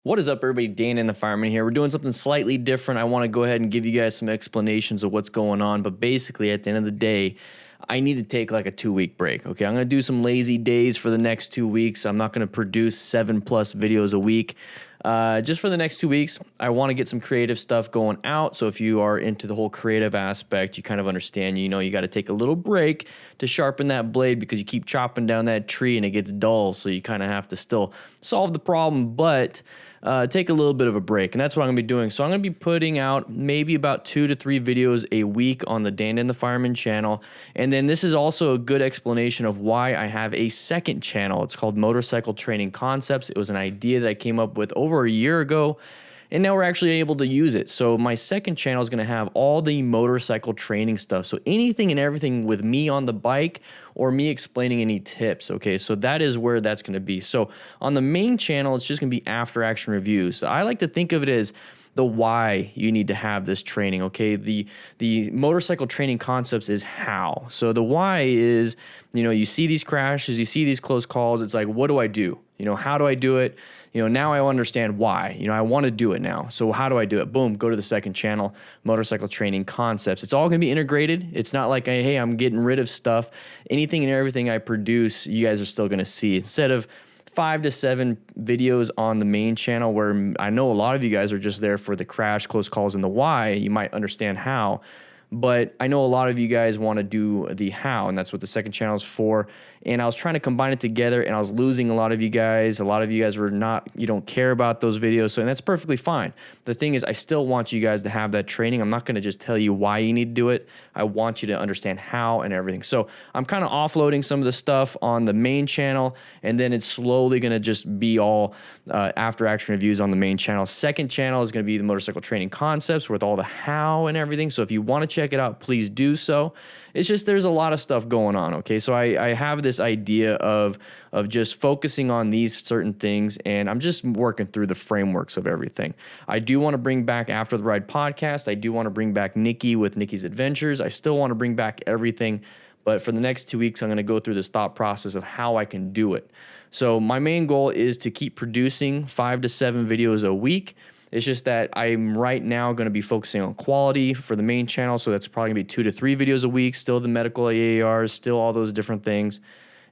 What is up, everybody? Dan and the Fireman here. We're doing something slightly different. I want to go ahead and give you guys some explanations of what's going on. But basically, at the end of the day, I need to take like a 2-week break. Okay, I'm going to do some lazy days for the next 2 weeks. I'm not going to produce 7+ videos a week. Just for the next 2 weeks, I want to get some creative stuff going out. So if you are into the whole creative aspect, you kind of understand, you got to take a little break to sharpen that blade because you keep chopping down that tree and it gets dull. So you kind of have to still solve the problem, but take a little bit of a break. And that's what I'm going to be doing. So I'm going to be putting out maybe about 2 to 3 videos a week on the Dan and the Fireman channel. And then this is also a good explanation of why I have a second channel. It's called Motorcycle Training Concepts. It was an idea that I came up with over a year ago, and now we're actually able to use it. So my second channel is going to have all the motorcycle training stuff. So anything and everything with me on the bike or me explaining any tips. Okay, so that is where that's going to be. So on the main channel, it's just going to be after action reviews. So I like to think of it as the why you need to have this training. Okay, the motorcycle training concepts is how. So the why is, you see these crashes, you see these close calls. It's like, what do I do? How do I do it? Now I understand why. I want to do it now. So how do I do it? Boom, go to the second channel, Motorcycle Training Concepts. It's all going to be integrated. It's not like, hey, I'm getting rid of stuff. Anything and everything I produce, you guys are still going to see. Instead of 5 to 7 videos on the main channel, where I know a lot of you guys are just there for the crash, close calls, and the why, you might understand how. But I know a lot of you guys want to do the how, and that's what the second channel is for. And I was trying to combine it together, and I was losing a lot of you guys. A lot of you guys you don't care about those videos, and that's perfectly fine. The thing is, I still want you guys to have that training. I'm not going to just tell you why you need to do it. I want you to understand how and everything. So I'm kind of offloading some of the stuff on the main channel, and then it's slowly going to just be all after action reviews on the main channel. Second channel is going to be the Motorcycle Training Concepts with all the how and everything. So if you want to check it out, please do so. It's just there's a lot of stuff going on, okay? So I have this idea of just focusing on these certain things, and I'm just working through the frameworks of everything. I do want to bring back After the Ride podcast. I do want to bring back Nikki with Nikki's Adventures. I still want to bring back everything, but for the next 2 weeks, I'm going to go through this thought process of how I can do it. So my main goal is to keep producing 5 to 7 videos a week. It's just that I'm right now going to be focusing on quality for the main channel, so that's probably going to be 2 to 3 videos a week, still the medical AARs, still all those different things.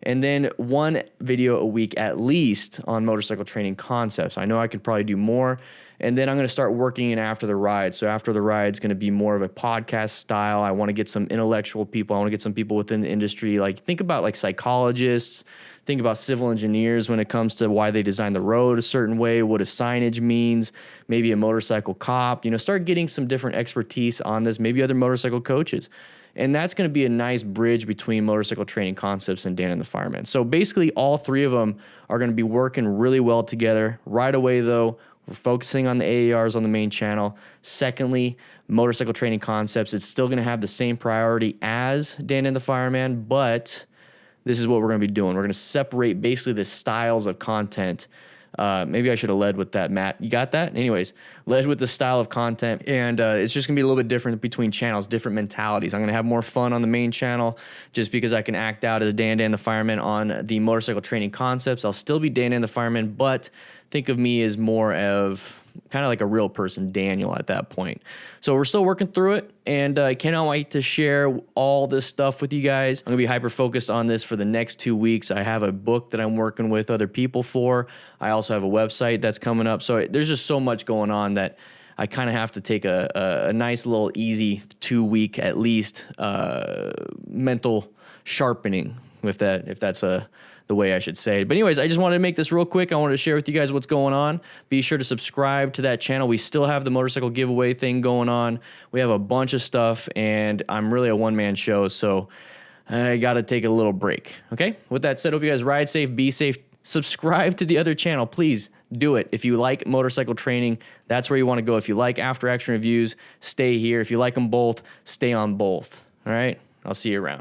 And then 1 video a week at least on Motorcycle Training Concepts. I know I could probably do more. And then I'm going to start working in After the Ride. So After the Ride is going to be more of a podcast style. I want to get some intellectual people. I want to get some people within the industry. Like, think about like psychologists. Think about civil engineers when it comes to why they design the road a certain way, what a signage means, maybe a motorcycle cop. Start getting some different expertise on this, maybe other motorcycle coaches. And that's going to be a nice bridge between Motorcycle Training Concepts and Dan and the Fireman. So basically all 3 of them are going to be working really well together. Right away, though, we're focusing on the AARs on the main channel. Secondly, Motorcycle Training Concepts, it's still going to have the same priority as Dan and the Fireman, but this is what we're going to be doing. We're going to separate basically the styles of content. Maybe I should have led with that, Matt. You got that? Anyways, led with the style of content. And it's just going to be a little bit different between channels, different mentalities. I'm going to have more fun on the main channel just because I can act out as Dan the Fireman on the Motorcycle Training Concepts. I'll still be Dan the Fireman, but think of me as more of kind of like a real person, Daniel, at that point. So we're still working through it, and I cannot wait to share all this stuff with you guys. I'm going to be hyper-focused on this for the next 2 weeks. I have a book that I'm working with other people for. I also have a website that's coming up. So there's just so much going on that I kind of have to take a nice little easy 2-week at least mental sharpening with that, if that's the way I should say it. But anyways, I just wanted to make this real quick. I wanted to share with you guys what's going on. Be sure to subscribe to that channel. We still have the motorcycle giveaway thing going on. We have a bunch of stuff, and I'm really a one-man show, so I got to take a little break. Okay? With that said, hope you guys ride safe, be safe. Subscribe to the other channel. Please do it. If you like motorcycle training, that's where you want to go. If you like after action reviews, stay here. If you like them both, stay on both. All right? I'll see you around.